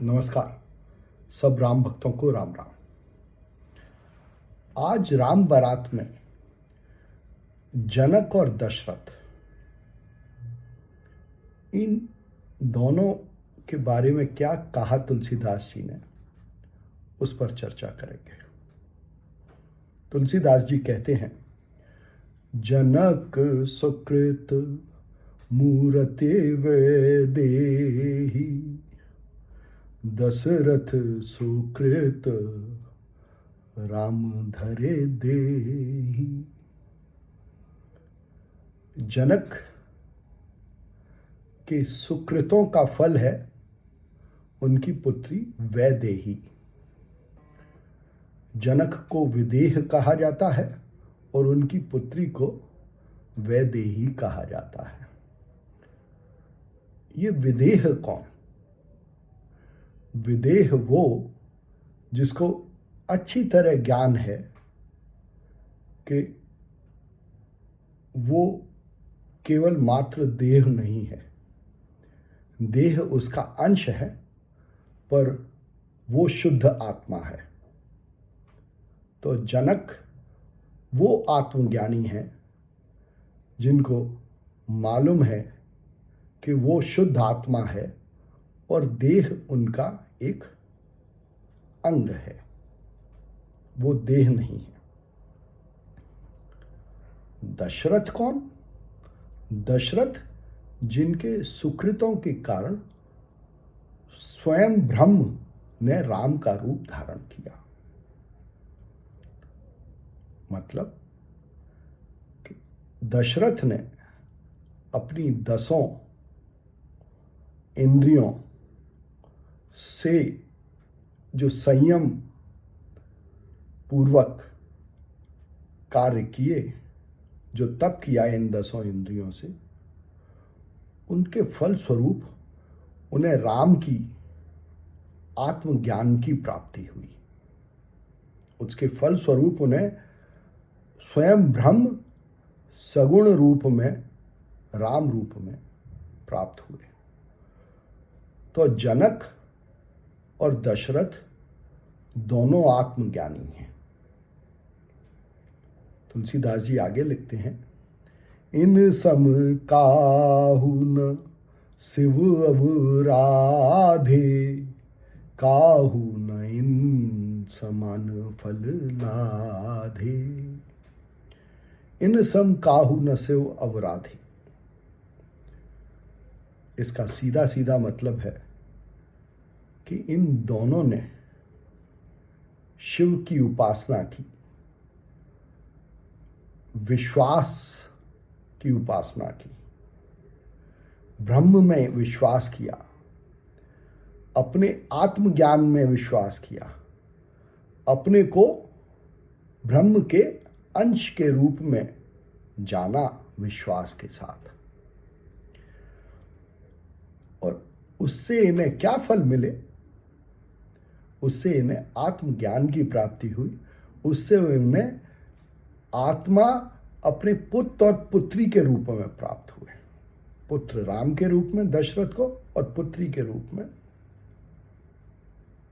नमस्कार। सब राम भक्तों को राम राम। आज राम बारात में जनक और दशरथ, इन दोनों के बारे में क्या कहा तुलसीदास जी ने, उस पर चर्चा करेंगे। तुलसीदास जी कहते हैं, जनक सुकृत मूरते वैदेही, दशरथ सुकृत राम धरे देही। जनक के सुकृतों का फल है उनकी पुत्री वैदेही। जनक को विदेह कहा जाता है और उनकी पुत्री को वैदेही कहा जाता है। ये विदेह कौन? विदेह वो जिसको अच्छी तरह ज्ञान है कि वो केवल मात्र देह नहीं है, देह उसका अंश है, पर वो शुद्ध आत्मा है। तो जनक वो आत्मज्ञानी हैं जिनको मालूम है कि वो शुद्ध आत्मा है और देह उनका एक अंग है, वो देह नहीं है। दशरथ कौन? दशरथ जिनके सुकृतों के कारण स्वयं ब्रह्म ने राम का रूप धारण किया। मतलब कि दशरथ ने अपनी 10 इंद्रियों से जो संयम पूर्वक कार्य किए, जो तप किया इन 10 इंद्रियों से, उनके फल स्वरूप उन्हें राम की आत्मज्ञान की प्राप्ति हुई। उसके फल स्वरूप उन्हें स्वयं ब्रह्म सगुण रूप में, राम रूप में प्राप्त हुए। तो जनक और दशरथ दोनों आत्मज्ञानी हैं। तुलसीदास जी आगे लिखते हैं, इन सम काहू न शिव अवराधे, काहू न इन समान फल लाधे। इन सम काहू न शिव अवराधे, इसका सीधा सीधा मतलब है कि इन दोनों ने शिव की उपासना की, विश्वास की उपासना की, ब्रह्म में विश्वास किया, अपने आत्मज्ञान में विश्वास किया, अपने को ब्रह्म के अंश के रूप में जाना विश्वास के साथ। और उससे इन्हें क्या फल मिले? उससे इन्हें आत्मज्ञान की प्राप्ति हुई। उससे उन्हें आत्मा अपने पुत्र और पुत्री के रूप में प्राप्त हुए। पुत्र राम के रूप में दशरथ को, और पुत्री के रूप में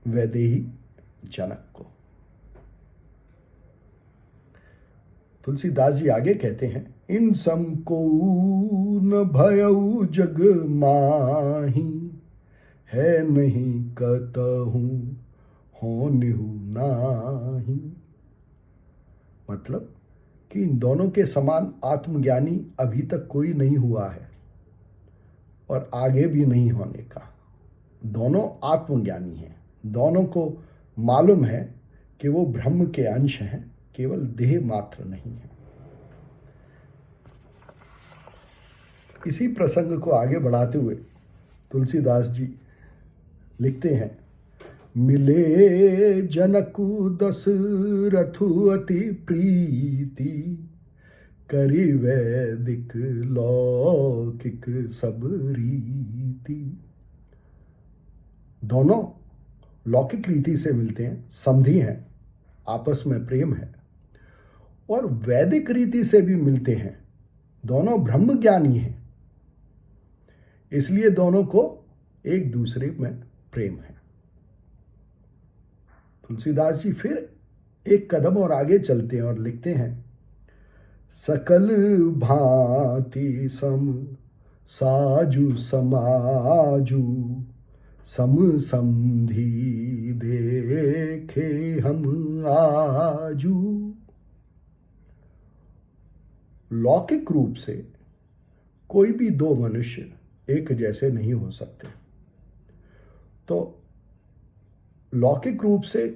वैदेही जनक को। तुलसीदास जी आगे कहते हैं, इन सम को न भयउ जग माही, है नहीं कतहु होनिहु नाही। मतलब कि इन दोनों के समान आत्मज्ञानी अभी तक कोई नहीं हुआ है और आगे भी नहीं होने का। दोनों आत्मज्ञानी हैं, दोनों को मालूम है कि वो ब्रह्म के अंश हैं, केवल देह मात्र नहीं है। इसी प्रसंग को आगे बढ़ाते हुए तुलसीदास जी लिखते हैं, मिले जनकु दशरथु अति प्रीति, करि वैदिक लौकिक सब रीति। दोनों लौकिक रीति से मिलते हैं, समधी हैं, आपस में प्रेम है, और वैदिक रीति से भी मिलते हैं। दोनों ब्रह्मज्ञानी हैं, इसलिए दोनों को एक दूसरे में प्रेम है। तुलसीदास जी फिर एक कदम और आगे चलते हैं और लिखते हैं, सकल भांति सम साजु समाजु सम समधि देखे हम आजू। लौकिक रूप से कोई भी दो मनुष्य एक जैसे नहीं हो सकते। तो लौकिक रूप से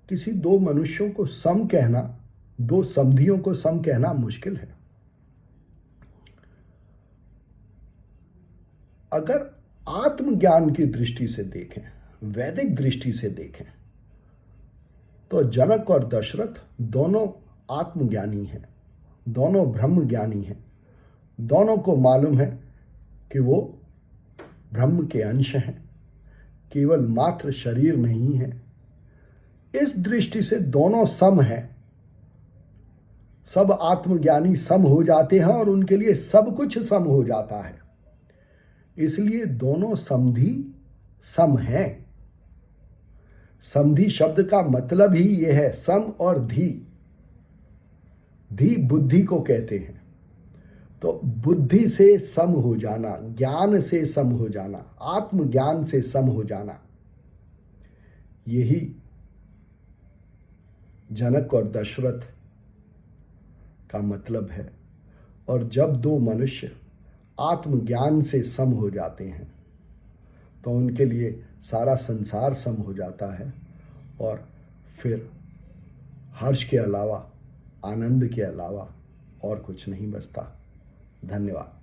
किसी दो मनुष्यों को सम कहना, दो समधियों को सम कहना मुश्किल है। अगर आत्मज्ञान की दृष्टि से देखें, वैदिक दृष्टि से देखें, तो जनक और दशरथ दोनों आत्मज्ञानी हैं, दोनों ब्रह्म ज्ञानी हैं, दोनों को मालूम है कि वो ब्रह्म के अंश हैं, केवल मात्र शरीर नहीं है। इस दृष्टि से दोनों सम हैं। सब आत्मज्ञानी सम हो जाते हैं और उनके लिए सब कुछ सम हो जाता है। इसलिए दोनों समधि सम हैं। समधि शब्द का मतलब ही यह है, सम और धी। धी बुद्धि को कहते हैं। तो बुद्धि से सम हो जाना, ज्ञान से सम हो जाना, आत्मज्ञान से सम हो जाना, यही जनक और दशरथ का मतलब है। और जब दो मनुष्य आत्मज्ञान से सम हो जाते हैं तो उनके लिए सारा संसार सम हो जाता है और फिर हर्ष के अलावा, आनंद के अलावा और कुछ नहीं बचता। धन्यवाद।